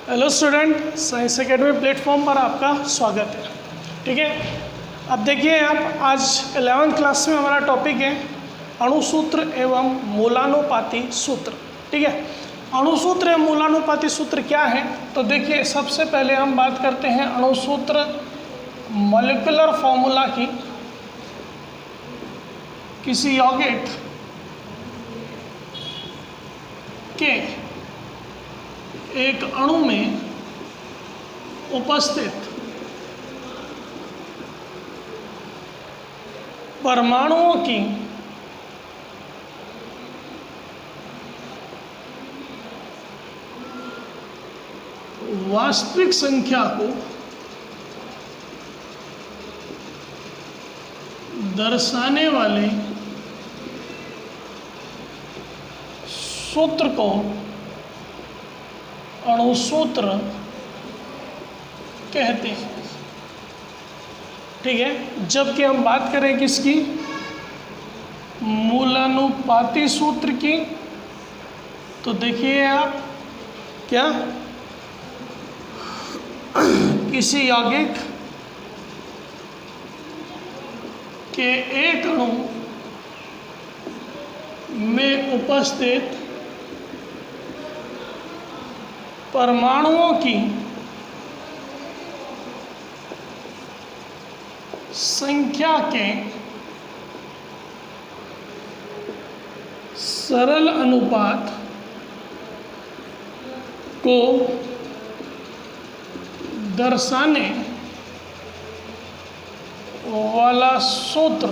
Hello student, science academy platform पर आपका स्वागत है। ठीक है, अब देखिए आप आज 11th क्लास में हमारा टॉपिक है अणुसूत्र एवं मूलानुपाती सूत्र। ठीक है, अणुसूत्र एवं मूलानुपाती सूत्र क्या है? तो देखिए सबसे पहले हम बात करते हैं अणुसूत्र मॉलिक्यूलर फॉर्मूला की। किसी यौगिक के एक अणु में उपस्थित परमाणुओं की वास्तविक संख्या को दर्शाने वाले सूत्र को अणुसूत्र कहते हैं। ठीक है, जबकि हम बात करें किसकी, मूलानुपाती सूत्र की, तो देखिए आप क्या किसी यौगिक के एक अणु में उपस्थित परमाणुओं की संख्या के सरल अनुपात को दर्शाने वाला सूत्र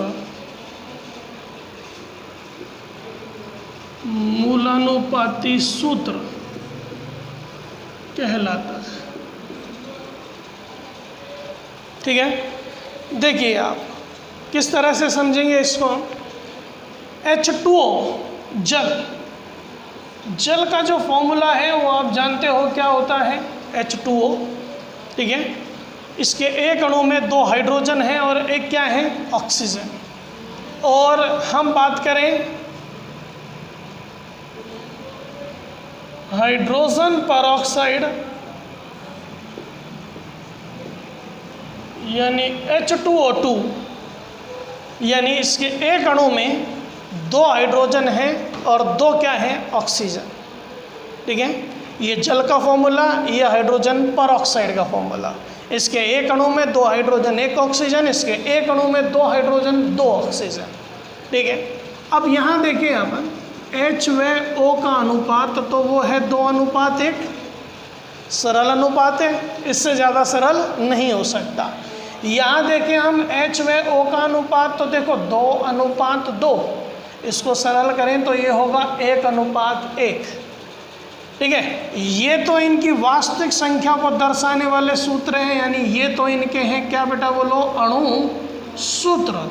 मूलानुपाती सूत्र कहलाता है। ठीक है, देखिए आप किस तरह से समझेंगे इसको। H2O जल का जो फॉर्मूला है वो आप जानते हो क्या होता है, H2O। ठीक है, इसके एक अणु में 2 हाइड्रोजन है और एक क्या है, ऑक्सीजन। और हम बात करें हाइड्रोजन परऑक्साइड यानी H2O2, यानी इसके एक अणु में 2 हाइड्रोजन है और 2 क्या है, ऑक्सीजन। ठीक है, ये जल का फॉर्मूला, ये हाइड्रोजन परऑक्साइड का फॉर्मूला। इसके एक अणु में 2 हाइड्रोजन 1 ऑक्सीजन, इसके एक अणु में 2 हाइड्रोजन 2 ऑक्सीजन। ठीक है, अब यहाँ देखिए अपन H व O का अनुपात, तो वो है 2:1, सरल अनुपात है, इससे ज़्यादा सरल नहीं हो सकता। यहाँ देखें हम H व O का अनुपात, तो देखो 2:2, इसको सरल करें तो ये होगा 1:1। ठीक है, ये तो इनकी वास्तविक संख्या को दर्शाने वाले सूत्र हैं, यानी ये तो इनके हैं क्या बेटा बोलो, अणु सूत्र।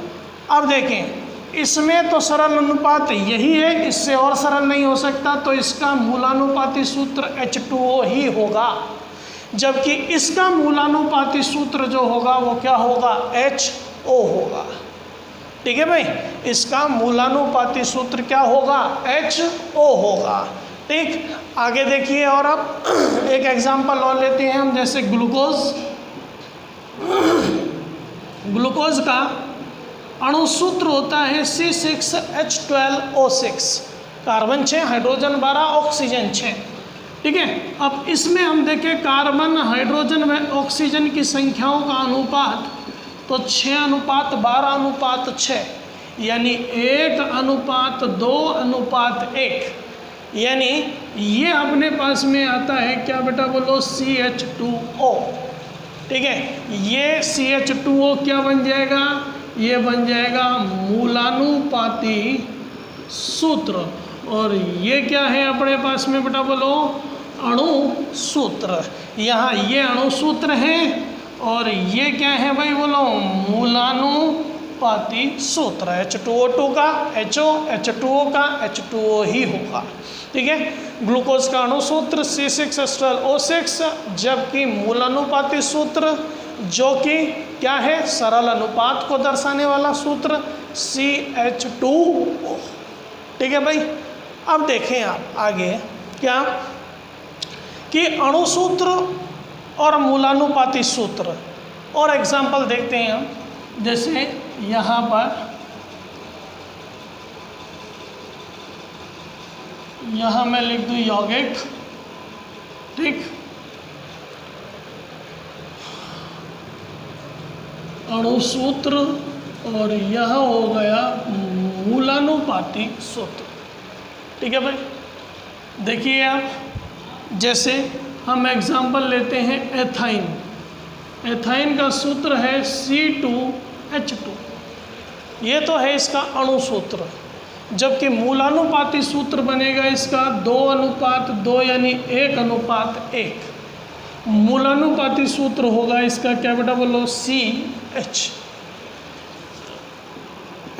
अब देखें इसमें तो सरल अनुपात यही है, इससे और सरल नहीं हो सकता, तो इसका मूलानुपाती सूत्र H2O ही होगा। जबकि इसका मूलानुपाती सूत्र जो होगा वो क्या होगा, HO होगा। ठीक है भाई, इसका मूलानुपाती सूत्र क्या होगा, HO होगा। ठीक, आगे देखिए और अब एक एग्जांपल और लेते हैं हम, जैसे ग्लूकोज का अणुसूत्र होता है C6H12O6, कार्बन 6, हाइड्रोजन 12, ऑक्सीजन 6। ठीक है, अब इसमें हम देखें कार्बन, हाइड्रोजन व ऑक्सीजन की संख्याओं का अनुपात, तो 6:12:6, यानी 1:2:1, यानी ये अपने पास में आता है क्या बेटा बोलो, CH2O। ठीक है, ये CH2O क्या बन जाएगा, ये बन जाएगा मूलानुपाती सूत्र। और ये क्या है अपने पास में बेटा बोलो, अणु सूत्र। यहाँ ये अणु सूत्र है और ये क्या है भाई बोलो, मूलानुपाती सूत्र। H2O2 का HO, H2O का H2O ही होगा। ठीक है, ग्लूकोज का अणु सूत्र C6H12O6, जबकि मूलानुपाती सूत्र जो कि क्या है, सरल अनुपात को दर्शाने वाला सूत्र CH2O। ठीक है भाई, अब देखें आप आगे क्या, कि अणुसूत्र और मूलानुपाती सूत्र। और एग्जाम्पल देखते हैं हम, जैसे यहाँ पर यहाँ मैं लिख दूँ यौगिक, ठीक, अणुसूत्र, और यह हो गया मूलानुपाती सूत्र। ठीक है भाई, देखिए आप, जैसे हम एग्जाम्पल लेते हैं एथाइन। एथाइन का सूत्र है C2H2, ये तो है इसका अणुसूत्र, जबकि मूलानुपाती सूत्र बनेगा इसका 2:2 यानी 1:1। मूलानुपाती सूत्र होगा इसका, क्या बेटा बोलो, CH।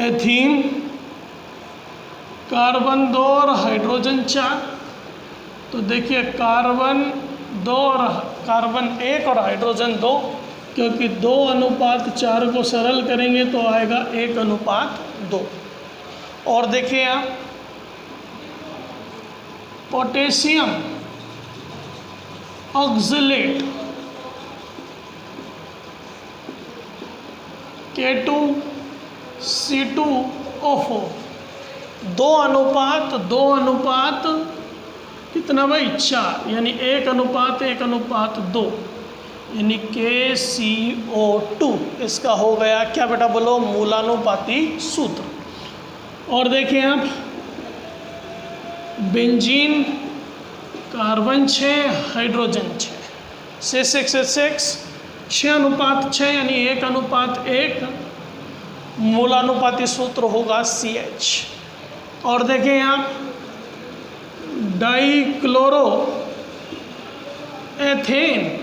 एथीन, कार्बन 2 और हाइड्रोजन 4, तो देखिए कार्बन 2 और कार्बन 1 और हाइड्रोजन 2, क्योंकि 2:4 को सरल करेंगे तो आएगा 1:2। और देखिए आप, पोटेशियम ऑक्सलेट K2C2O4, 2:2 कितना भाई, 4, यानी 1:1:2, यानी KCO2 इसका हो गया क्या बेटा बोलो, मूलानुपाती सूत्र। और देखिए आप, बेंजीन, कार्बन 6, हाइड्रोजन 6, C6H6, 6:6 यानी 1:1, मूलानुपाती सूत्र होगा CH। और देखें आप, डाइक्लोरो एथेन,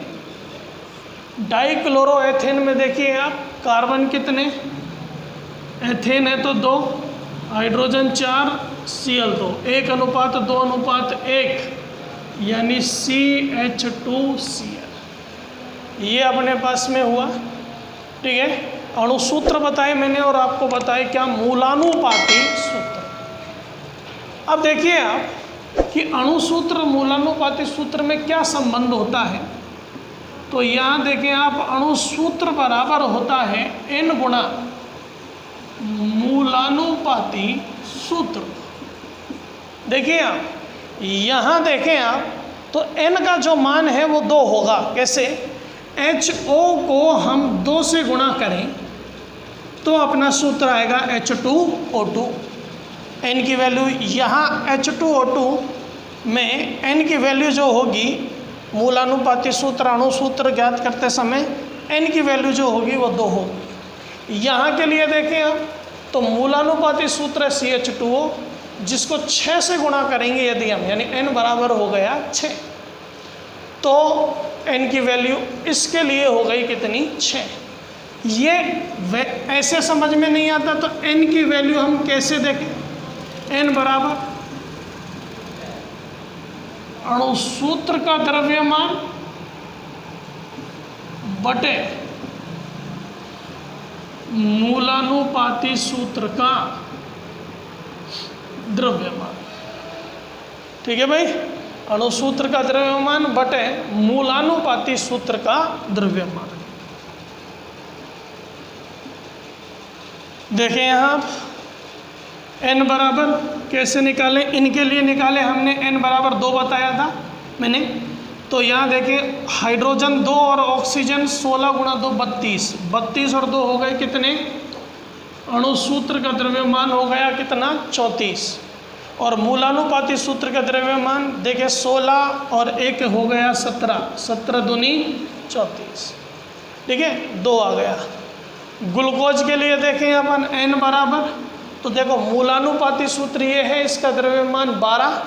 डाइक्लोरोएथेन में देखिए आप, कार्बन कितने, एथेन है तो 2, हाइड्रोजन 4, Cl2, 1:2:1, यानी CH2Cl। ये अपने पास में हुआ, ठीक है। अणुसूत्र बताए मैंने और आपको बताए क्या, मूलानुपाती सूत्र। अब देखिए आप कि अणुसूत्र मूलानुपाती सूत्र में क्या संबंध होता है। तो यहाँ देखें आप, अणुसूत्र बराबर होता है N गुणा मूलानुपाती सूत्र। देखिए आप, यहाँ देखें आप, तो N का जो मान है वो 2 होगा। कैसे, HO को हम 2 से गुणा करें तो अपना सूत्र आएगा H2O2। N की वैल्यू यहाँ H2O2 में N की वैल्यू जो होगी, मूलानुपाती सूत्र अणुसूत्र ज्ञात करते समय N की वैल्यू जो होगी वो 2 होगी। यहाँ के लिए देखें आप, तो मूलानुपाती सूत्र है CH2O, जिसको 6 से गुणा करेंगे यदि हम, यानी N बराबर हो गया 6, तो N की वैल्यू इसके लिए हो गई कितनी, 6। ये ऐसे समझ में नहीं आता, तो N की वैल्यू हम कैसे देखें, N बराबर अणुसूत्र का द्रव्यमान बटे मूलानुपाती सूत्र का द्रव्यमान। ठीक है भाई, अणुसूत्र का द्रव्यमान बटे मूलानुपाती सूत्र का द्रव्यमान। देखें यहाँ आप, N बराबर कैसे निकालें, इनके लिए निकाले हमने, N बराबर 2 बताया था मैंने। तो यहाँ देखें, हाइड्रोजन 2 और ऑक्सीजन 16 × 2 32, 32 और 2 हो गए कितने, अणुसूत्र का द्रव्यमान हो गया कितना, 34। और मूलानुपाती सूत्र का द्रव्यमान देखें 16 और 1 हो गया 17, 17 दूनी 34, ठीक है, 2 आ गया। ग्लूकोज के लिए देखें अपन N बराबर, तो देखो मूलानुपाती सूत्र ये है, इसका द्रव्यमान 12,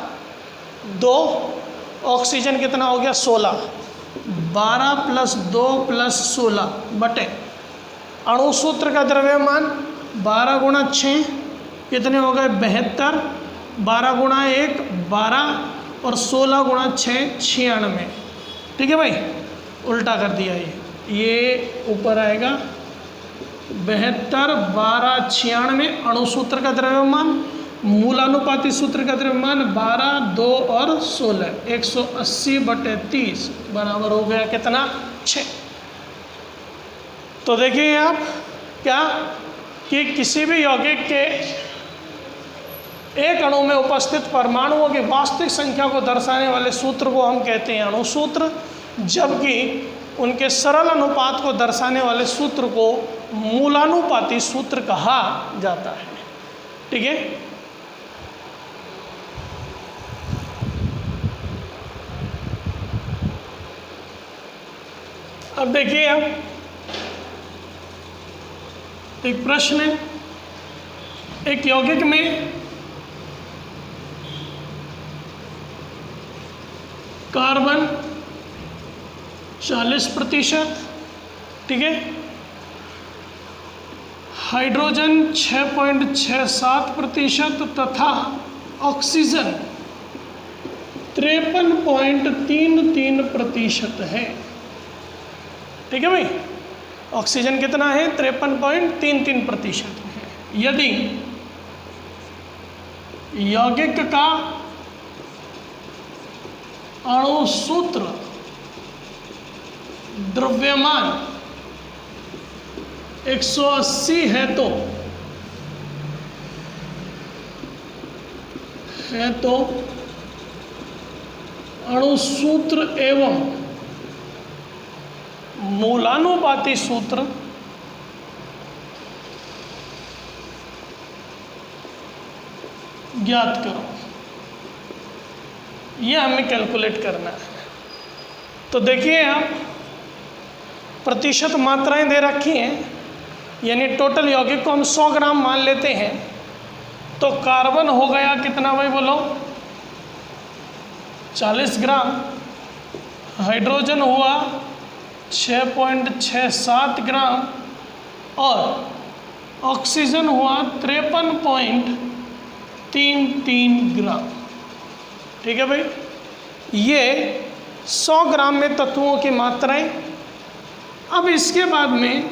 2, ऑक्सीजन कितना हो गया 16, 12 + 2 + 16 बटे अणुसूत्र का द्रव्यमान 12 × 6 कितने हो गए 72, 12 × 1 12 और 16 × 6 96। ठीक है भाई, उल्टा कर दिया, ये ऊपर आएगा 72, 12, 96 अणुसूत्र का द्रव्यमान, मूलानुपाती सूत्र का द्रव्यमान 12, 2 और 16, 180/30 बराबर हो गया कितना? 6। तो देखिए आप क्या कि किसी भी यौगिक के एक अणु में उपस्थित परमाणुओं की वास्तविक संख्या को दर्शाने वाले सूत्र को हम कहते हैं अणुसूत्र, जबकि उनके सरल अनुपात को दर्शाने वाले सूत्र को मूलानुपाती सूत्र कहा जाता है। ठीक है, अब देखिए आप एक प्रश्न है, एक यौगिक में कार्बन 40%, ठीक है, हाइड्रोजन 6.67% तथा ऑक्सीजन 53.33% है। ठीक है भाई, ऑक्सीजन कितना है? 53.33% है। यदि यौगिक का अणुसूत्र द्रव्यमान 180 है तो अणुसूत्र एवं मूलानुपाती सूत्र ज्ञात करो। ये हमें कैलकुलेट करना है। तो देखिए आप प्रतिशत मात्राएं दे रखी हैं, यानी टोटल यौगिक को हम 100 ग्राम मान लेते हैं, तो कार्बन हो गया कितना भाई बोलो? 40 ग्राम, हाइड्रोजन हुआ 6.67 ग्राम और ऑक्सीजन हुआ 53.33 ग्राम। ठीक है भाई, ये 100 ग्राम में तत्वों की मात्राएं। अब इसके बाद में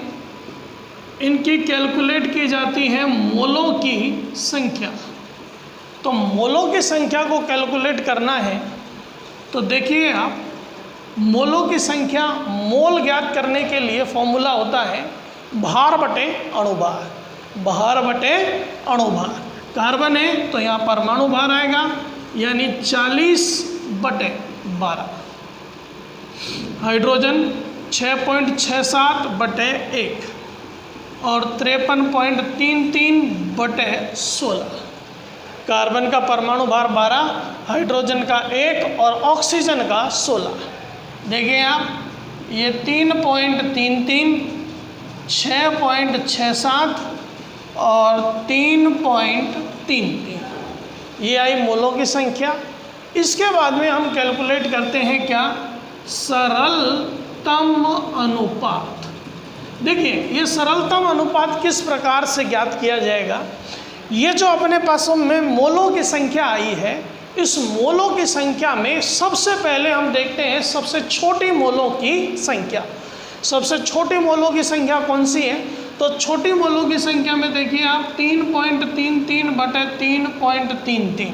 इनकी कैलकुलेट की जाती है मोलों की संख्या। तो मोलों की संख्या को कैलकुलेट करना है तो देखिए आप, मोलों की संख्या, मोल ज्ञात करने के लिए फॉर्मूला होता है भार बटे अणुभार। भार बटे अणुभार, कार्बन है तो यहाँ परमाणु भार आएगा, यानी 40/12। हाइड्रोजन 6.67/1 और 53.33/16। कार्बन का परमाणु भार 12, हाइड्रोजन का 1 और ऑक्सीजन का 16। देखिए आप, ये 3.33, 6.67 और 3.33, ये आई मोलों की संख्या। इसके बाद में हम कैलकुलेट करते हैं क्या? सरलतम अनुपात। देखिए, ये सरलतम अनुपात किस प्रकार से ज्ञात किया जाएगा? ये जो अपने पास में मोलों की संख्या आई है, इस मोलों की संख्या में सबसे पहले हम देखते हैं सबसे छोटी मोलों की संख्या। सबसे छोटी मोलों की संख्या कौन सी है? तो छोटी मोलों की संख्या में देखिए आप 3.33/3.33।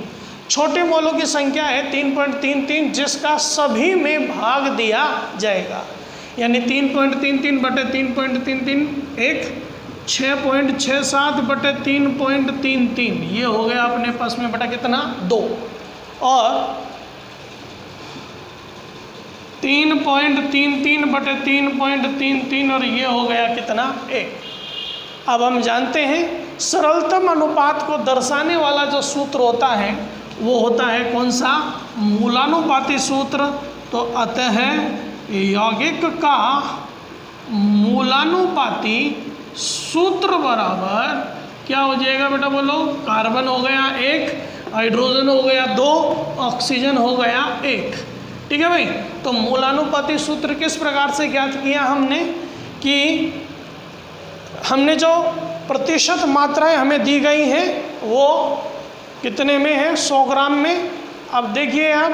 छोटी मोलों की संख्या है 3.33, जिसका सभी में भाग दिया जाएगा, यानी 3.33/3.33 एक 6.67/3.33, ये हो गया अपने पास में बटा कितना? 2। और 3.33/3.33 और ये हो गया कितना? 1। अब हम जानते हैं सरलतम अनुपात को दर्शाने वाला जो सूत्र होता है वो होता है कौन सा? मूलानुपाती सूत्र। तो अतः यौगिक का मूलानुपाती सूत्र बराबर क्या हो जाएगा बेटा बोलो? कार्बन हो गया 1, हाइड्रोजन हो गया 2, ऑक्सीजन हो गया 1। ठीक है भाई, तो मूलानुपाती सूत्र किस प्रकार से ज्ञात किया हमने कि हमने जो प्रतिशत मात्राएं हमें दी गई हैं वो कितने में है? 100 ग्राम में। अब देखिए आप,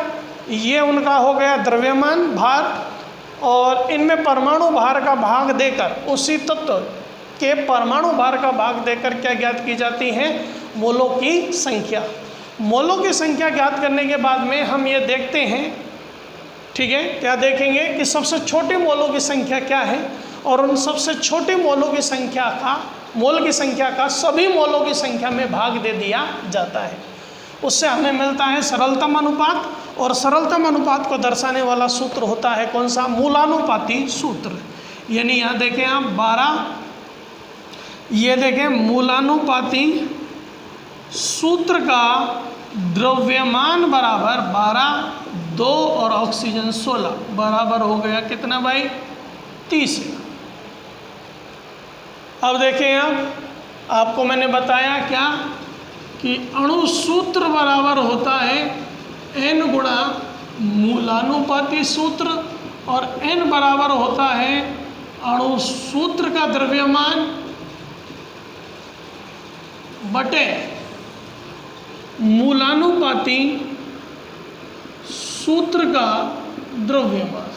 ये उनका हो गया द्रव्यमान भार, और इनमें परमाणु भार का भाग देकर, उसी तत्व के परमाणु भार का भाग देकर क्या ज्ञात की जाती है? मोलों की संख्या। मोलों की संख्या ज्ञात करने के बाद में हम ये देखते हैं, ठीक है, क्या देखेंगे कि सबसे छोटे मोलों की संख्या क्या है, और उन सबसे छोटे मोलों की संख्या का, मोल की संख्या का सभी मोलों की संख्या में भाग दे दिया जाता है। उससे हमें मिलता है सरलतम अनुपात, और सरलतम अनुपात को दर्शाने वाला सूत्र होता है कौन सा? मूलानुपाती सूत्र। यानी यहाँ देखें आप 12, ये देखें मूलानुपाती सूत्र का द्रव्यमान बराबर 12, 2 और ऑक्सीजन 16 बराबर हो गया कितना भाई? 30। अब देखें आपको मैंने बताया क्या कि अणु सूत्र बराबर होता है n गुणा मूलानुपाती सूत्र, और n बराबर होता है अणु सूत्र का द्रव्यमान बटे मूलानुपाती सूत्र का द्रव्यमान।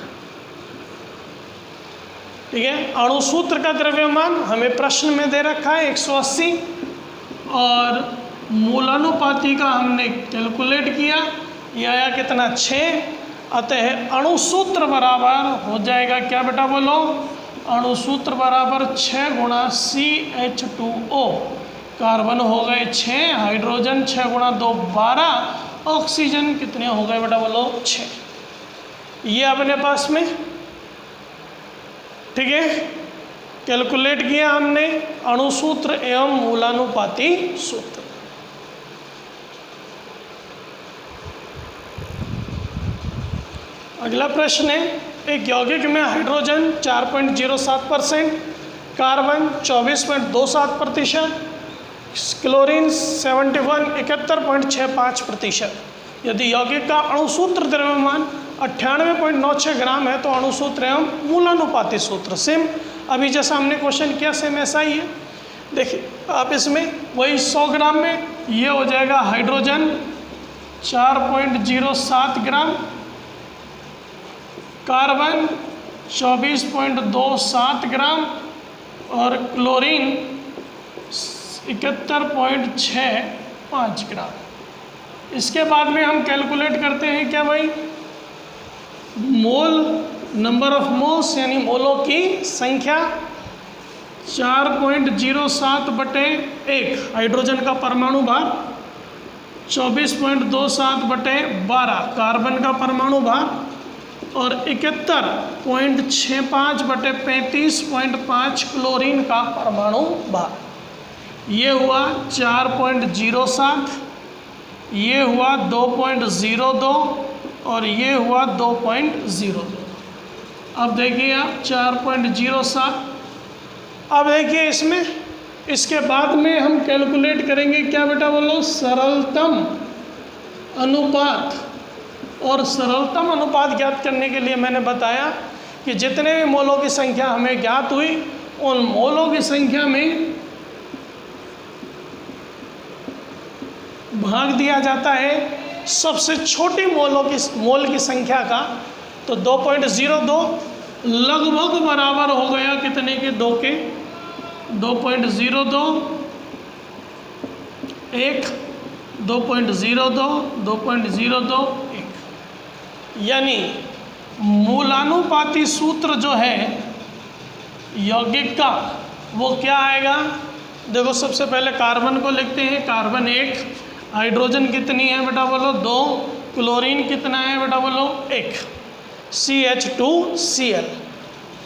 ठीक है, अणु सूत्र का द्रव्यमान हमें प्रश्न में दे रखा है 180, और मूलानुपाती का हमने कैलकुलेट किया, यह आया कितना? 6। अतः अणु सूत्र बराबर हो जाएगा क्या बेटा बोलो? अणु सूत्र बराबर 6 गुणा CH2O। कार्बन हो गए 6, हाइड्रोजन 6 गुणा 2 12, ऑक्सीजन कितने हो गए बेटा बोलो? 6। ये अपने पास में, ठीक है, कैलकुलेट किया हमने अणु सूत्र एवं मूलानुपाती सूत्र। अगला प्रश्न है, एक यौगिक में हाइड्रोजन 4.07%, कार्बन 24.27%, क्लोरीन 71.65%। यदि यौगिक का अणुसूत्र द्रव्यमान 98.96 ग्राम है तो अणुसूत्र एवं मूलानुपाती सूत्र सेम, अभी जैसा हमने क्वेश्चन किया सेम ऐसा ही है। देखिए आप इसमें वही 100 ग्राम में ये हो जाएगा हाइड्रोजन 4.07 ग्राम, कार्बन 24.27 ग्राम, और क्लोरीन 71.65 ग्राम। इसके बाद में हम कैलकुलेट करते हैं क्या भाई? मोल, नंबर ऑफ मोल्स यानी मोलों की संख्या। 4.07 बटे 1 हाइड्रोजन का परमाणु भार, 24.27 बटे 12 कार्बन का परमाणु भार, और 71.65 बटे 35.5 क्लोरीन का परमाणु भार। ये हुआ 4.07, ये हुआ 2.02, और ये हुआ 2.02। अब देखिए आप 4.07। अब देखिए इसमें, इसके बाद में हम कैलकुलेट करेंगे क्या बेटा बोलो? सरलतम अनुपात। और सरलतम अनुपात ज्ञात करने के लिए मैंने बताया कि जितने भी मोलों की संख्या हमें ज्ञात हुई, उन मोलों की संख्या में भाग दिया जाता है सबसे छोटी मोल की संख्या का। तो 2.02 लगभग बराबर हो गया कितने के? 2 के। 2.02 1, 2.02 2.02 1। यानी मूलानुपाती सूत्र जो है यौगिक का वो क्या आएगा? देखो सबसे पहले कार्बन को लिखते हैं, कार्बन 1, हाइड्रोजन कितनी है बेटा बोलो? 2, क्लोरीन कितना है बेटा बोलो? 1, CH2Cl।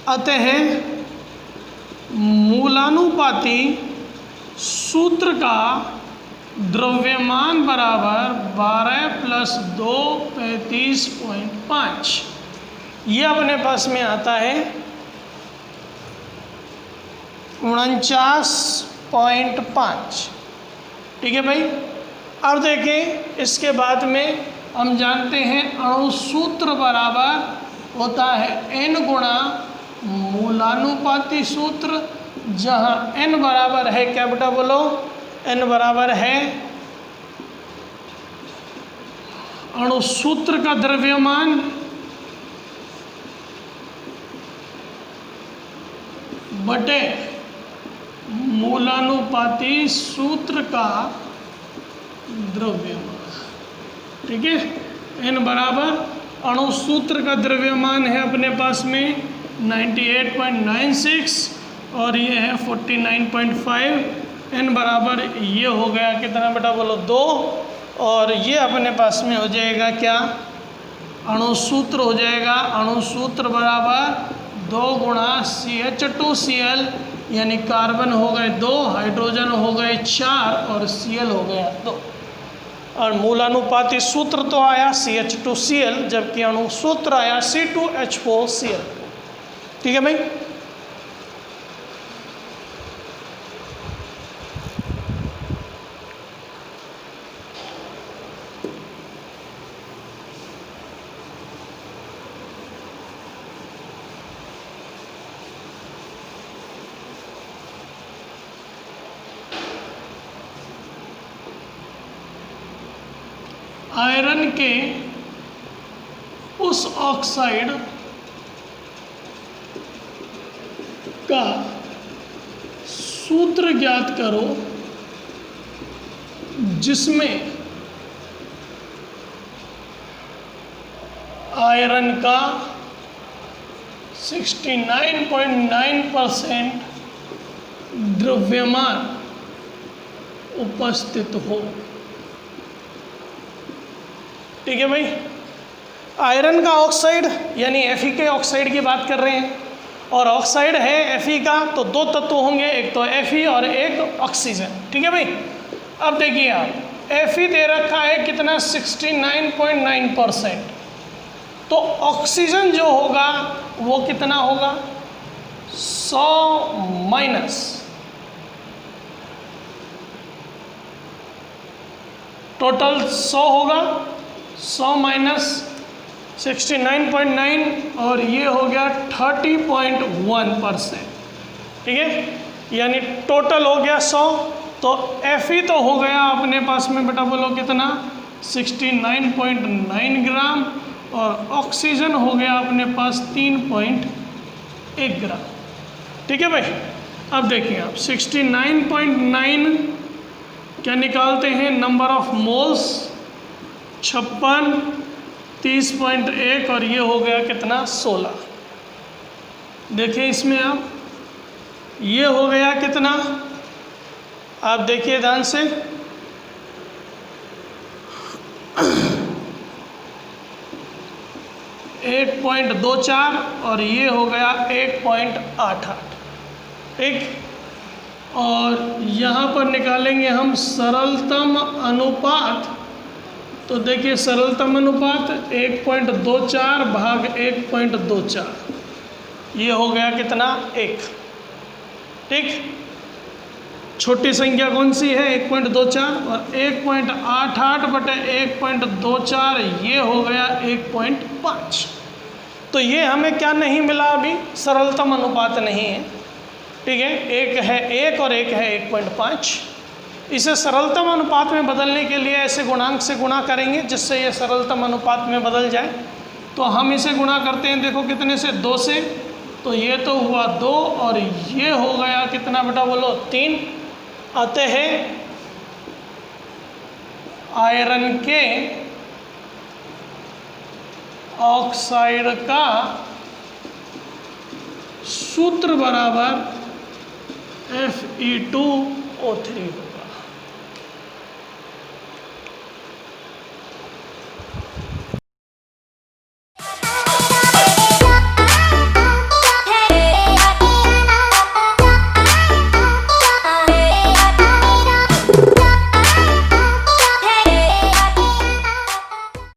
अतः मूलानुपाती सूत्र का द्रव्यमान बराबर 12 + 2 35.5। ये अपने पास में आता है 49.5। ठीक है भाई। अब देखें इसके बाद में हम जानते हैं अणु सूत्र बराबर होता है n गुणा मूलानुपाती सूत्र, जहाँ n बराबर है क्या बेटा बोलो? n बराबर है अणु सूत्र का द्रव्यमान बटे मूलानुपाती सूत्र का द्रव्यमान, ठीक है। n बराबर अणु सूत्र का द्रव्यमान है अपने पास में 98.96 और ये है 49.5। n बराबर ये हो गया कितना बेटा बोलो 2, और ये अपने पास में हो जाएगा क्या, अणु सूत्र हो जाएगा, अणु सूत्र बराबर 2 गुणा CH2Cl, यानी कार्बन हो गए 2, हाइड्रोजन हो गए 4 और Cl हो गया 2। और मूलानुपाती सूत्र तो आया CH2Cl, जबकि अणु सूत्र आया C2H4Cl। ठीक है भाई। आयरन के उस ऑक्साइड का सूत्र ज्ञात करो जिसमें आयरन का 69.9% द्रव्यमान उपस्थित हो। ठीक है भाई। आयरन का ऑक्साइड यानी Fe के ऑक्साइड की बात कर रहे हैं, और ऑक्साइड है Fe का, तो 2 तत्व होंगे, एक तो Fe और एक ऑक्सीजन। ठीक है भाई। अब देखिए आप, Fe दे रखा है कितना 69.9%, तो ऑक्सीजन जो होगा वो कितना होगा 100 माइनस टोटल 100 होगा, 100 माइनस 69.9 और ये हो गया 30.1%। ठीक है, यानी टोटल हो गया 100, तो Fe तो हो गया अपने पास में बेटा बोलो कितना 69.9 ग्राम, और ऑक्सीजन हो गया अपने पास 3.1 ग्राम। ठीक है भाई। अब देखिए आप 69.9 क्या निकालते हैं, नंबर ऑफ मोल्स 56, 30.1 और ये हो गया कितना 16। देखिए इसमें आप ये हो गया कितना, आप देखिए ध्यान से 1.24 और ये हो गया 1.88। ठीक, और यहाँ पर निकालेंगे हम सरलतम अनुपात, तो देखिए सरलतम अनुपात 1.24 भाग 1.24, ये हो गया कितना 1। ठीक, छोटी संख्या कौन सी है 1.24, और 1.88 बटे 1.24 ये हो गया 1.5। तो ये हमें क्या नहीं मिला अभी, सरलतम अनुपात नहीं है। ठीक है, एक है 1 और एक है 1.5। इसे सरलतम अनुपात में बदलने के लिए ऐसे गुणांक से गुणा करेंगे जिससे ये सरलतम अनुपात में बदल जाए। तो हम इसे गुणा करते हैं, देखो कितने से, 2 से, तो ये तो हुआ 2 और ये हो गया कितना बेटा बोलो 3। अतः आयरन के ऑक्साइड का सूत्र बराबर Fe2O3।